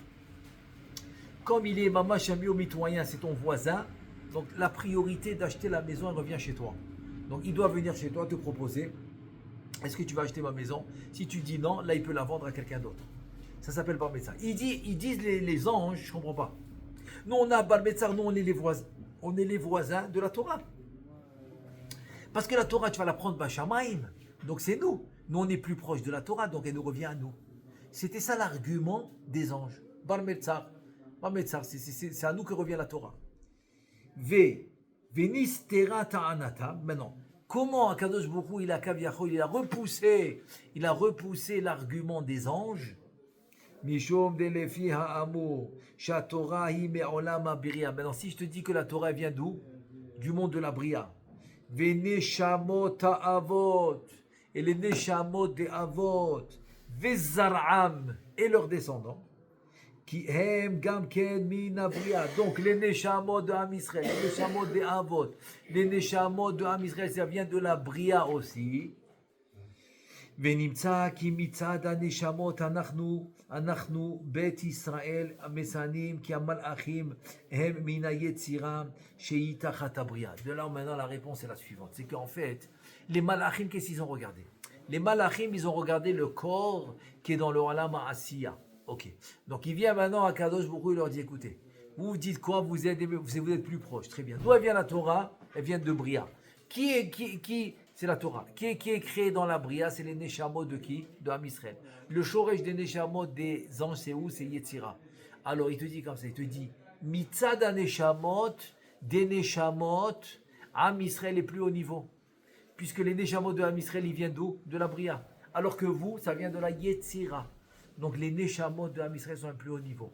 Comme il est Mamash Amio mitoyen, c'est ton voisin, donc la priorité d'acheter la maison, elle revient chez toi. Donc il doit venir chez toi te proposer, est-ce que tu vas acheter ma maison? Si tu dis non, là il peut la vendre à quelqu'un d'autre. Ça s'appelle Bar Metzar. Ils disent les anges, je ne comprends pas. Nous on a Bar Metzar, nous on est les voisins. On est les voisins de la Torah. Parce que la Torah, tu vas la prendre Bashamaim. Donc c'est nous. Nous, on est plus proche de la Torah, donc elle nous revient à nous. C'était ça l'argument des anges. Bar Metzar. Bar Metzar, c'est à nous que revient la Torah. Venistera ta'anata. Maintenant, comment Akadosh Baruch Hu, il a repoussé l'argument des anges? Mishom delefi ha'amur, Torah hi me'olam ha'bria. Maintenant, si je te dis que la Torah vient d'où? Du monde de la Bria. Veneshamot ha'avot, et les neshamot des avot, vezar'am, et leurs descendants, qui hem gamken min bria. Donc les neshamot de Am Israël, les neshamot des avot, les neshamot de Am Israël, ça vient de la Bria aussi. ונמצא כי מצד הנשמות אנחנו בית ישראל המסנים כי המלאכים הם מן היצירה שהיא תחת הבריאה. De là maintenant la réponse est la suivante, c'est qu'en fait les malachim qu'est-ce qu'ils ont regardé? Les malachim ils ont regardé le corps qui est dans le Olam Asiya. Ok, donc il vient maintenant à Kadosh Baruch Hu, il leur dit écoutez, vous dites quoi? Vous êtes plus proche, très bien. D'où vient la Torah? Elle vient de Bria. Qui c'est la Torah. Qui est créé dans la Bria? C'est les Neshamot de qui? De Am Israël. Le Shoresh des Neshamot des anges, c'est où? C'est Yetzira. Alors il te dit comme ça, il te dit Mitzad Neshamot, des Neshamot, Am Israël est plus haut niveau. Puisque les Neshamot de Am Israël, ils viennent d'où? De la Bria. Alors que vous, ça vient de la Yetzira. Donc les Neshamot de Am Israël sont un plus haut niveau.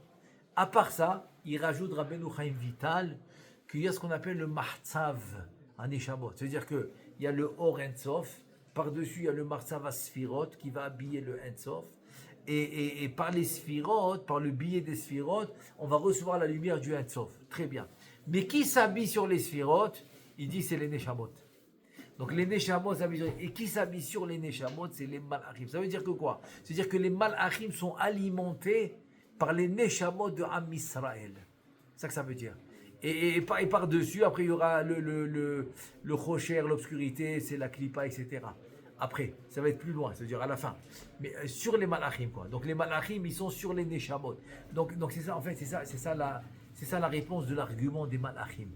À part ça, il rajoute Rabbeinu Chaim Vital qu'il y a ce qu'on appelle le Mahtzav à Neshamot. C'est-à-dire que il y a le Or Ensof, par-dessus il y a le Marsav Sphirot qui va habiller le Ensof, et par les Sphirot, par le billet des Sphirot, on va recevoir la lumière du Ensof. Très bien. Mais qui s'habille sur les Sphirot? Il dit c'est les Neshamot. Donc les Neshamot s'habillent, et qui s'habille sur les Neshamot? C'est les Malachim. Ça veut dire que quoi? C'est-à-dire que les Malachim sont alimentés par les Neshamot de Am Israël. C'est ça que ça veut dire. Et par-dessus, après, il y aura le rocher, l'obscurité, c'est la clipa, etc. Après, ça va être plus loin, c'est-à-dire à la fin. Mais sur les malachim, quoi. Donc les malachim, ils sont sur les neshamot. Donc c'est ça, en fait, c'est ça la réponse de l'argument des malachim.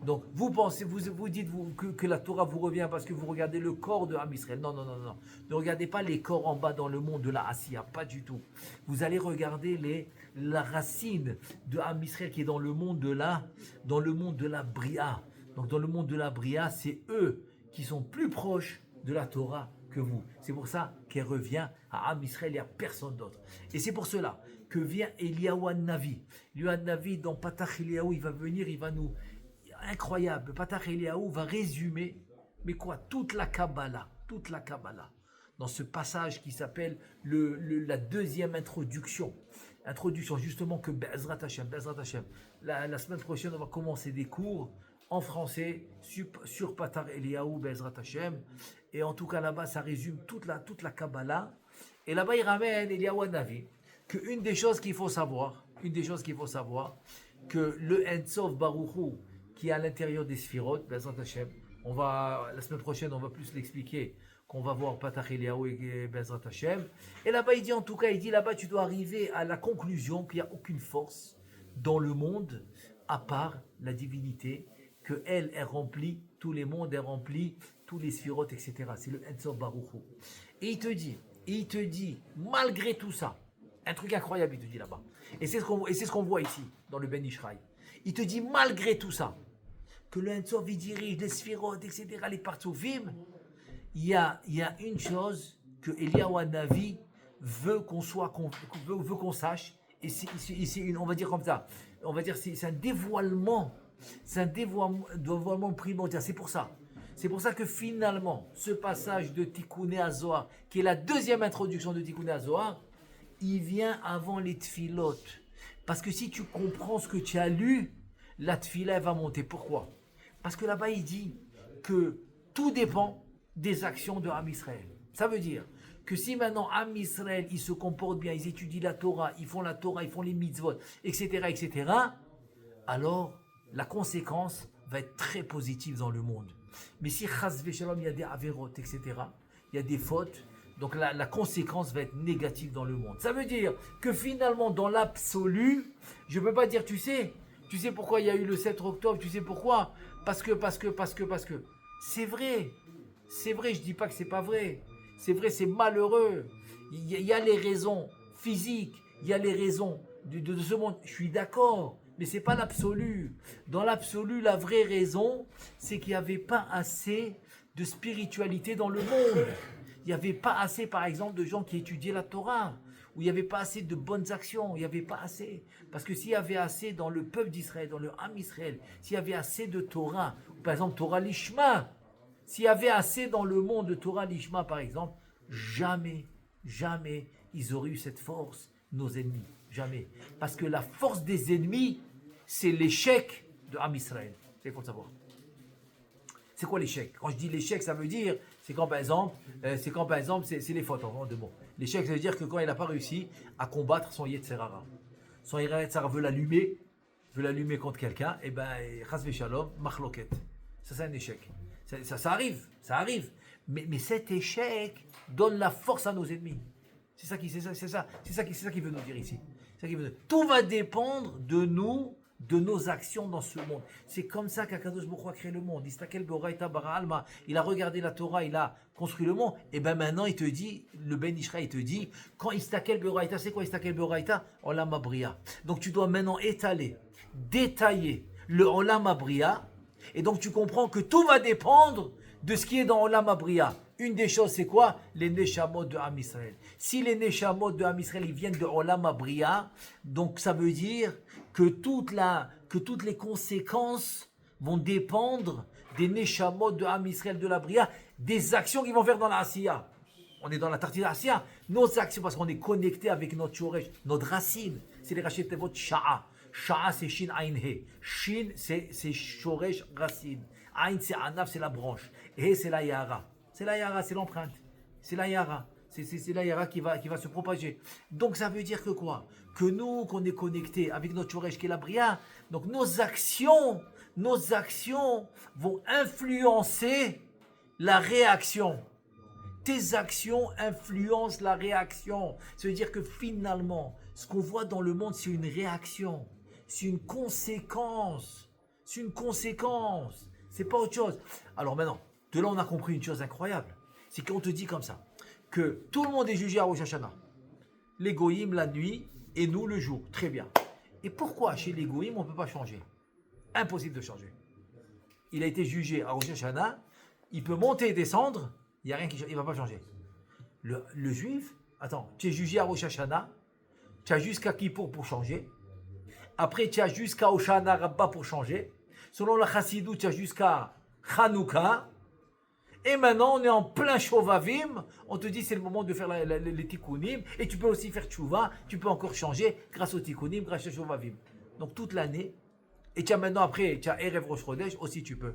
Donc, vous pensez, vous dites que la Torah vous revient parce que vous regardez le corps de Am Israël. Non, non, non, non. Ne regardez pas les corps en bas dans le monde de la Asiya, pas du tout. Vous allez regarder la racine de Am Israël qui est dans le monde de la Bria. Donc, dans le monde de la Bria, c'est eux qui sont plus proches de la Torah que vous. C'est pour ça qu'elle revient à Am Israël et à personne d'autre. Et c'est pour cela que vient Eliyahu Navi. Eliyahu Navi, dans Patach Eliyahu, il va venir, il va nous... Incroyable, Patach Eliyahu va résumer, mais quoi, toute la Kabbalah, dans ce passage qui s'appelle la deuxième introduction justement que Be'ezrat Hashem, la semaine prochaine on va commencer des cours en français sur Patach Eliyahu, Be'ezrat Hashem, et en tout cas là-bas ça résume toute la Kabbalah, et là-bas il ramène Eliyahu Navi, qu'une des choses qu'il faut savoir, que le Ensof Baruch Hu, qui est à l'intérieur des Sphirot, Be'ezrat Hashem. La semaine prochaine, on va plus l'expliquer, qu'on va voir Patach Eliyahu et Be'ezrat Hashem. Et là-bas, il dit là-bas, tu dois arriver à la conclusion qu'il n'y a aucune force dans le monde, à part la divinité, qu'elle remplit tous les mondes, elle remplit tous les Sphirot, etc. C'est le Ensof Baruch Hu. Et il te dit, malgré tout ça, un truc incroyable, il te dit là-bas. Et c'est ce qu'on voit ici, dans le Ben Ishraï. Il te dit, malgré tout ça, que le Ensof, il dirige les Sphirot, etc., les Partsoufim, il y a une chose que Eliyahu Navi veut qu'on sache, et on va dire comme ça, c'est un dévoilement primordial. C'est pour ça que finalement, ce passage de Tikkuné HaZohar, qui est la deuxième introduction de Tikkuné HaZohar, il vient avant les Tfilot. Parce que si tu comprends ce que tu as lu, la Tfila va monter. Pourquoi? Parce que là-bas, il dit que tout dépend des actions de Am Israël. Ça veut dire que si maintenant Am Israël, ils se comportent bien, ils étudient la Torah, ils font les mitzvot, etc., alors la conséquence va être très positive dans le monde. Mais si Chas v'Shalom, il y a des averot, etc., il y a des fautes, donc la conséquence va être négative dans le monde. Ça veut dire que finalement, dans l'absolu, je ne peux pas dire, tu sais pourquoi il y a eu le 7 octobre, tu sais pourquoi? Parce que. C'est vrai, je ne dis pas que c'est pas vrai. C'est vrai, c'est malheureux. Il y a les raisons physiques, il y a les raisons de ce monde. Je suis d'accord, mais ce n'est pas l'absolu. Dans l'absolu, la vraie raison, c'est qu'il n'y avait pas assez de spiritualité dans le monde. Il n'y avait pas assez, par exemple, de gens qui étudiaient la Torah, où il n'y avait pas assez de bonnes actions, il n'y avait pas assez. Parce que s'il y avait assez dans le peuple d'Israël, dans le Am Israël, s'il y avait assez de Torah, par exemple Torah Lishma, s'il y avait assez dans le monde de Torah Lishma, par exemple, jamais ils auraient eu cette force, nos ennemis. Jamais. Parce que la force des ennemis, c'est l'échec de Am Israël. C'est faut le savoir. C'est quoi l'échec? Quand je dis l'échec, ça veut dire, c'est quand par exemple, c'est les fautes en deux mots. L'échec, ça veut dire que quand il n'a pas réussi à combattre son Yetzer Hara. Son Yetzer Hara veut l'allumer contre quelqu'un, et ben, Chas v'Shalom, machloket. Ça, c'est un échec. Ça arrive. Mais cet échec donne la force à nos ennemis. C'est ça qui veut nous dire ici. Tout va dépendre de nous, de nos actions dans ce monde. C'est comme ça qu'Akadosh Baruch Hu a créé le monde. Il a regardé la Torah, il a construit le monde. Et bien maintenant, il te dit, le Ben Ishraï, il te dit, quand Istakel Beoraita, c'est quoi Istakel Beoraita? Olam Abria. Donc tu dois maintenant détailler le Olam Abria. Et donc tu comprends que tout va dépendre de ce qui est dans Olam Abria. Une des choses, c'est quoi? Les Neshamot de Am Israël. Si les Neshamot de Am Israël ils viennent de Olam Abria, donc ça veut dire que toutes les conséquences vont dépendre des Neshamot de Am Israël de la Bria, des actions qu'ils vont faire dans la Asiya. On est dans la tartine Asiya. Nos actions, parce qu'on est connecté avec notre Shoresh, notre racine, c'est les Rashi Tevot Sha'a. Sha'a, c'est Shin Ain He. Shin, c'est Shoresh, racine. Ain, c'est Anaf, c'est la branche. He, c'est la Yara. C'est la Yara, c'est l'empreinte. C'est la Yara. C'est la Yara qui va se propager. Donc ça veut dire que quoi? Que nous, qu'on est connecté avec notre Shoresh qui est la Bria, donc nos actions vont influencer la réaction. Tes actions influencent la réaction. Ça veut dire que finalement, ce qu'on voit dans le monde, c'est une réaction. C'est une conséquence. C'est une conséquence. C'est pas autre chose. Alors maintenant, de là, on a compris une chose incroyable. C'est qu'on te dit comme ça, que tout le monde est jugé à Rosh Hashanah. Les goïms la nuit et nous le jour. Très bien. Et pourquoi chez les goïms, on ne peut pas changer? Impossible de changer. Il a été jugé à Rosh Hashanah, il peut monter et descendre, il n'y a rien qui ne va pas changer. Le juif, attends, tu es jugé à Rosh Hashanah, tu as jusqu'à Kippour pour changer. Après, tu as jusqu'à Hoshana Rabbah pour changer. Selon la Chassidou, tu as jusqu'à Hanouka. Et maintenant, on est en plein Shovavim. On te dit c'est le moment de faire les tikkunim. Et tu peux aussi faire tchouva. Tu peux encore changer grâce au tikkunim, grâce au Shovavim. Donc toute l'année. Et tu as maintenant après, tu as Erev Rosh Chodesh aussi tu peux.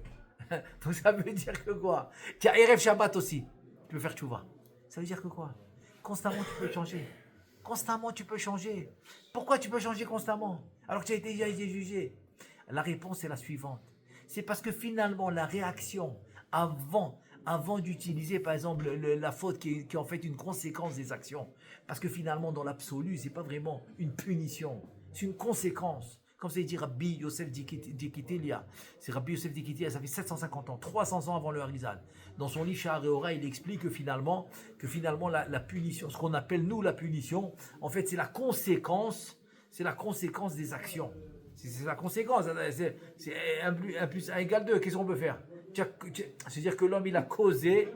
Donc ça veut dire que quoi? Tu as Erev Shabbat aussi. Tu peux faire tchouva. Ça veut dire que quoi? Constamment tu peux changer. Constamment tu peux changer. Pourquoi tu peux changer constamment? Alors que tu as déjà été jugé. La réponse est la suivante. C'est parce que finalement la réaction avant d'utiliser par exemple la faute qui est en fait une conséquence des actions. Parce que finalement dans l'absolu, c'est pas vraiment une punition, c'est une conséquence. Comme ça dit Rabbi Yosef Dikitilia. C'est Rabbi Yosef Dikitilia, ça fait 750 ans, 300 ans avant le Harizal. Dans son livre Sha'ar Ora, il explique que finalement la punition, ce qu'on appelle nous la punition, en fait c'est la conséquence des actions. C'est la conséquence, c'est 1 plus 1 égale 2, qu'est-ce qu'on peut faire? C'est-à-dire que l'homme il a causé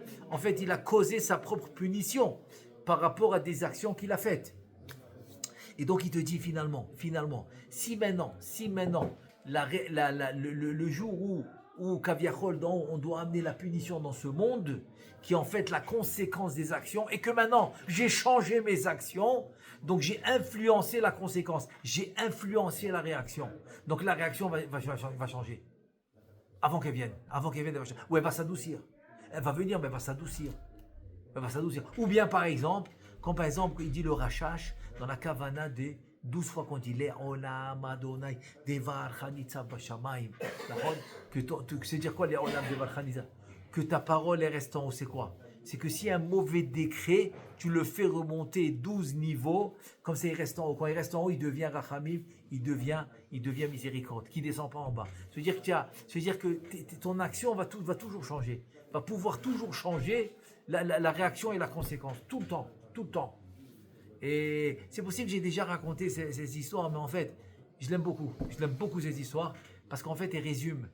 sa propre punition par rapport à des actions qu'il a faites. Et donc il te dit finalement, si maintenant, le jour où Kaviachol, on doit amener la punition dans ce monde, qui est en fait la conséquence des actions, et que maintenant j'ai changé mes actions, donc j'ai influencé la conséquence, j'ai influencé la réaction. Donc la réaction va changer. Avant qu'elle vienne, elle va changer. Ou elle va s'adoucir. Elle va venir, mais elle va s'adoucir. Ou bien par exemple, quand par exemple il dit le Rachash, dans la Kavana des 12 fois qu'on dit les Olam Adonai Devar Chanitzav Bashamayim. C'est dire quoi les Olam Devar Chanitzav? Que ta parole est restée en haut, c'est quoi? C'est que si un mauvais décret, tu le fais remonter 12 niveaux, comme ça il reste en haut. Quand il reste en haut, il devient Rachamim, il devient miséricorde, qui ne descend pas en bas. C'est-à-dire que ton action va toujours changer, va pouvoir toujours changer la réaction et la conséquence, tout le temps. Et c'est possible que j'ai déjà raconté ces histoires, mais en fait, je l'aime beaucoup ces histoires, parce qu'en fait, elles résument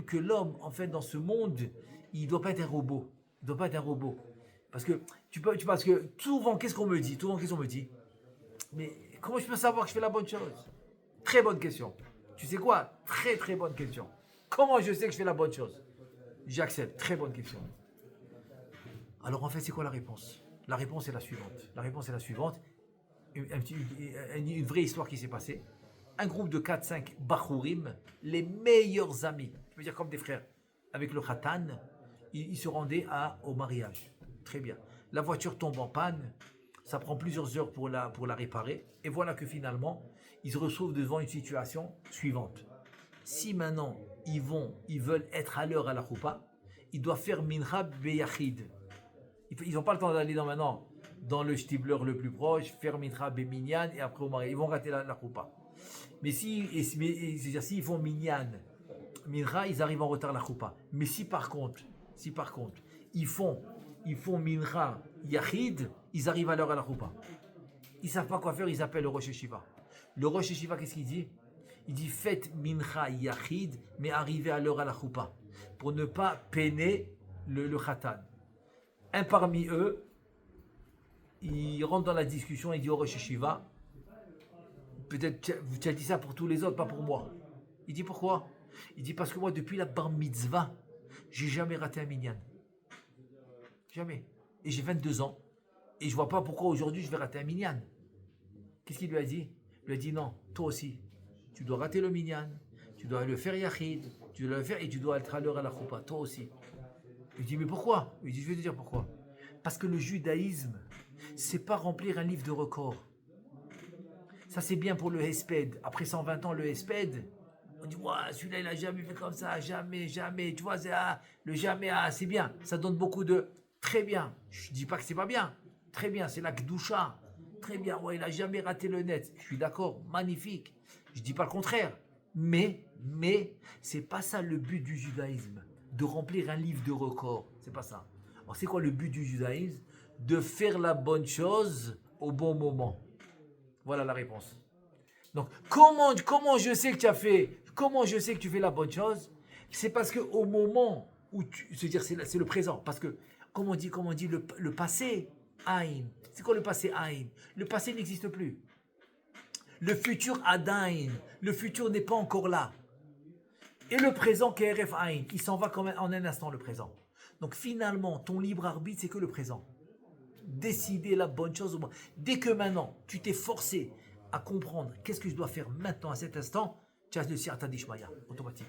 que l'homme, en fait, dans ce monde, il ne doit pas être un robot. Parce que souvent, qu'est-ce qu'on me dit? Mais comment je peux savoir que je fais la bonne chose? Très bonne question. Tu sais quoi? Très très bonne question. Comment je sais que je fais la bonne chose? J'accepte. Très bonne question. Alors en fait, c'est quoi la réponse? La réponse est la suivante. Une vraie histoire qui s'est passée. Un groupe de 4-5 Bachourim, les meilleurs amis, je veux dire comme des frères, avec le Khatan, ils se rendaient au mariage. Très bien. La voiture tombe en panne, ça prend plusieurs heures pour la réparer, et voilà que finalement, ils se retrouvent devant une situation suivante. Si maintenant, ils veulent être à l'heure à la choupa, ils doivent faire mincha beyachid. Ils n'ont pas le temps d'aller dans le shtibler le plus proche, faire mincha beminyan, et après au mariage. Ils vont rater la choupa. Mais c'est-à-dire s'ils font minyan, mincha, ils arrivent en retard à la choupa. Mais si par contre, ils font mincha yachid, ils arrivent à l'heure à la choupa. Ils ne savent pas quoi faire, ils appellent le Rosh Yeshiva. Le Rosh Yeshiva, qu'est-ce qu'il dit? Il dit faites mincha yachid, mais arrivez à l'heure à la choupa, pour ne pas peiner le khatan. Un parmi eux, il rentre dans la discussion et dit au Rosh Yeshiva, peut-être tu as dit ça pour tous les autres, pas pour moi. Il dit pourquoi? Il dit parce que moi, depuis la bar mitzvah, j'ai jamais raté un minyan. Jamais. Et j'ai 22 ans. Et je vois pas pourquoi aujourd'hui je vais rater un minyan. Qu'est-ce qu'il lui a dit? Il lui a dit non, toi aussi. Tu dois rater le minyan. Tu dois le faire yachid. Tu dois le faire et tu dois être à l'heure à la choupa. Toi aussi. Il dit mais pourquoi? Il dit je vais te dire pourquoi. Parce que le judaïsme, c'est pas remplir un livre de records. Ça c'est bien pour le Hesped. Après 120 ans, le Hesped, on dit ouais, celui-là il a jamais fait comme ça, jamais. Tu vois, le jamais, c'est bien. Ça donne beaucoup de très bien. Je dis pas que c'est pas bien. Très bien, c'est la Kedusha. très bien, ouais, il n'a jamais raté le net. Je suis d'accord, magnifique. Je ne dis pas le contraire. Mais, c'est pas ça le but du judaïsme, de remplir un livre de records. C'est pas ça. Alors, c'est quoi le but du judaïsme? De faire la bonne chose au bon moment. Voilà la réponse. Donc, comment je sais que tu as fait, comment je sais que tu fais la bonne chose? C'est parce que au moment où c'est-à-dire c'est le présent. Parce que, comme on dit le passé, Aïn. C'est quoi le passé Aïn? Le passé n'existe plus. Le futur Adain. Le futur n'est pas encore là. Et le présent, KRF Aïn, il s'en va comme en un instant, le présent. Donc finalement, ton libre arbitre, c'est que le présent. Décider la bonne chose au moins. Dès que maintenant, tu t'es forcé à comprendre qu'est-ce que je dois faire maintenant à cet instant, tu as le Siyata Dishmaya, automatique.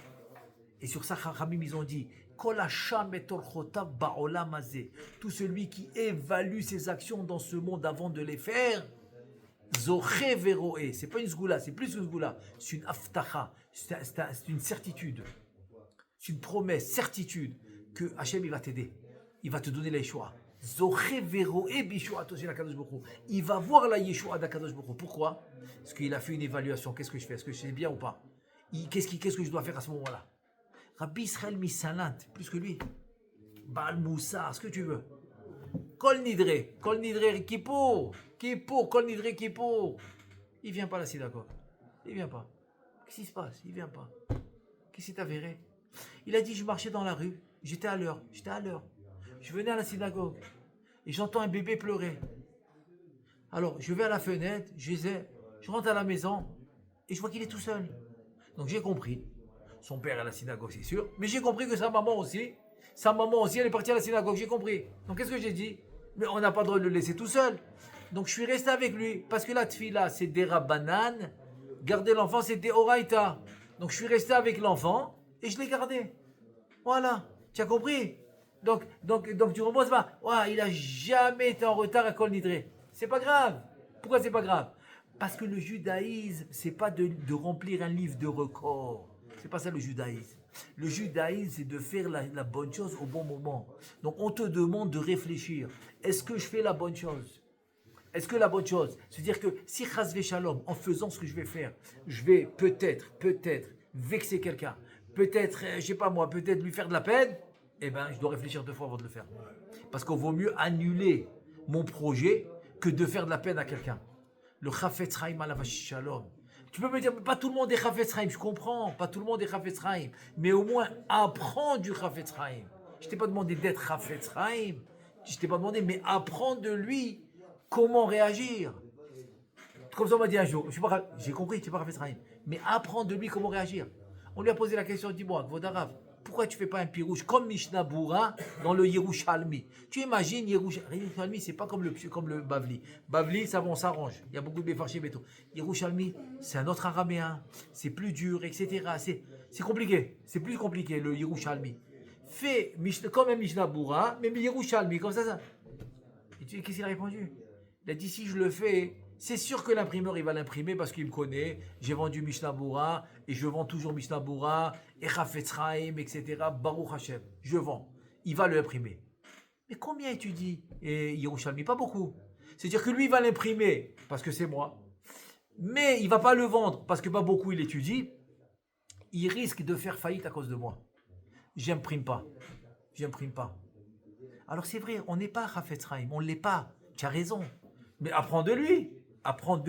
Et sur ça, Khamim, ils ont dit tout celui qui évalue ses actions dans ce monde avant de les faire, c'est pas une zgoula, c'est plus une zgoula, c'est une aftacha, c'est une certitude, c'est une promesse, certitude que Hachem il va t'aider, il va te donner la Yeshua. Il va voir la Yeshua d'Akadosh Baruch Hu. Pourquoi? Parce qu'il a fait une évaluation. Qu'est-ce que je fais? Est-ce que je sais bien ou pas? Qu'est-ce que je dois faire à ce moment-là? Rabbi Israël Misalant, plus que lui. Baal Moussa, ce que tu veux. Kol Nidre, Kippour, Kol Nidre, Kippour. Il vient pas à la synagogue. Il vient pas. Qu'est-ce qui se passe? Il vient pas. Qu'est-ce qui est avéré? Il a dit, je marchais dans la rue, j'étais à l'heure. Je venais à la synagogue et j'entends un bébé pleurer. Alors, je vais à la fenêtre, je rentre à la maison et je vois qu'il est tout seul. Donc, j'ai compris. Son père est à la synagogue, c'est sûr. Mais j'ai compris que sa maman aussi, elle est partie à la synagogue, j'ai compris. Donc, qu'est-ce que j'ai dit? Mais on n'a pas le droit de le laisser tout seul. Donc, je suis resté avec lui. Parce que la tfila, c'est des rabbanan. Garder l'enfant, c'est des oraïta. Donc, je suis resté avec l'enfant et je l'ai gardé. Voilà. Tu as compris? Donc tu reposes pas. Ouais, il a jamais été en retard à Kol Nidre. C'est pas grave. Pourquoi c'est pas grave? Parce que le judaïsme, c'est pas de remplir un livre de records. C'est pas ça le judaïsme. Le judaïsme, c'est de faire la bonne chose au bon moment. Donc on te demande de réfléchir. Est-ce que je fais la bonne chose? Est-ce que la bonne chose, c'est-à-dire que si Chas Shalom, en faisant ce que je vais faire, je vais peut-être vexer quelqu'un, peut-être, je sais pas moi, peut-être lui faire de la peine, eh bien, je dois réfléchir 2 fois avant de le faire. Parce qu'il vaut mieux annuler mon projet que de faire de la peine à quelqu'un. Le Chafetz Chaim alav Shalom. Tu peux me dire, pas tout le monde est Chafetz Chaim, je comprends, pas tout le monde est Chafetz Chaim, mais au moins apprends du Chafetz Chaim. Je t'ai pas demandé d'être Chafetz Chaim, je t'ai pas demandé, mais apprends de lui comment réagir. Comme ça on m'a dit un jour, j'ai compris, tu n'es pas Chafetz Chaim, mais apprends de lui comment réagir. On lui a posé la question, dis-moi, Vodarav, pourquoi tu ne fais pas un pirouche comme Mishnah Bura dans le Yerushalmi? Tu imagines Yerushalmi, c'est pas comme le Bavli. Bavli, ça va, on s'arrange. Il y a beaucoup de Mefarshim et tout. Yerushalmi, c'est un autre araméen, c'est plus dur, etc. C'est compliqué, c'est plus compliqué le Yerushalmi. Fais comme un Mishnah Bura, mais Yerushalmi, comme ça. Et qu'est-ce qu'il a répondu? Il a dit, si je le fais, c'est sûr que l'imprimeur, il va l'imprimer parce qu'il me connaît. J'ai vendu Mishnah Bura et je vends toujours Mishnah Bura et Chafetz Chaim, etc. Baruch Hashem, je vends. Il va l'imprimer. Mais combien étudie Yerushalmi? Pas beaucoup. C'est-à-dire que lui, il va l'imprimer parce que c'est moi. Mais il ne va pas le vendre parce que pas beaucoup il étudie. Il risque de faire faillite à cause de moi. J'imprime pas. Alors c'est vrai, on n'est pas Chafetz Chaim, on ne l'est pas. Tu as raison. Mais apprends de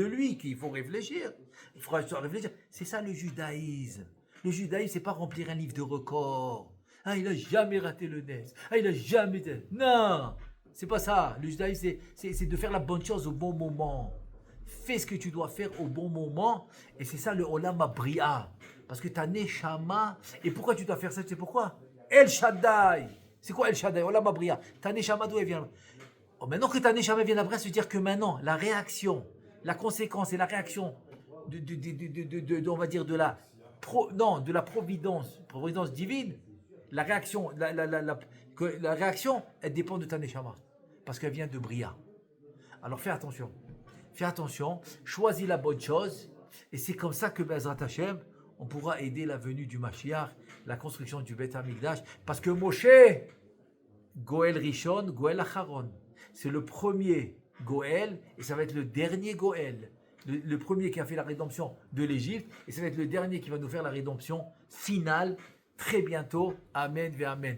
lui qu'il faut réfléchir. Il faudra réfléchir. C'est ça le judaïsme. Le judaïsme, c'est pas remplir un livre de records. Il n'a jamais raté le net. Il n'a jamais... Non, c'est pas ça. Le judaïsme, c'est de faire la bonne chose au bon moment. Fais ce que tu dois faire au bon moment. Et c'est ça le Olam Bria. Parce que ta Neshama... Et pourquoi tu dois faire ça? Tu sais pourquoi? El Shaddai. C'est quoi El Shaddai? Olam Bria. Ta Neshama, d'où elle vient? Maintenant que ta Neshama vient après, ça veut dire que maintenant, la réaction, la conséquence et la réaction on va dire de la providence divine, la réaction, la réaction, elle dépend de ta Neshama. Parce qu'elle vient de Bria. Alors fais attention, choisis la bonne chose, et c'est comme ça que Bezrat Hashem, on pourra aider la venue du Mashiach, la construction du Beth Amikdash, parce que Moshe, Goël Rishon, Goël Acharon, c'est le premier Goël, et ça va être le dernier Goël. Le premier qui a fait la rédemption de l'Égypte, et ça va être le dernier qui va nous faire la rédemption finale très bientôt. Amen ve Amen.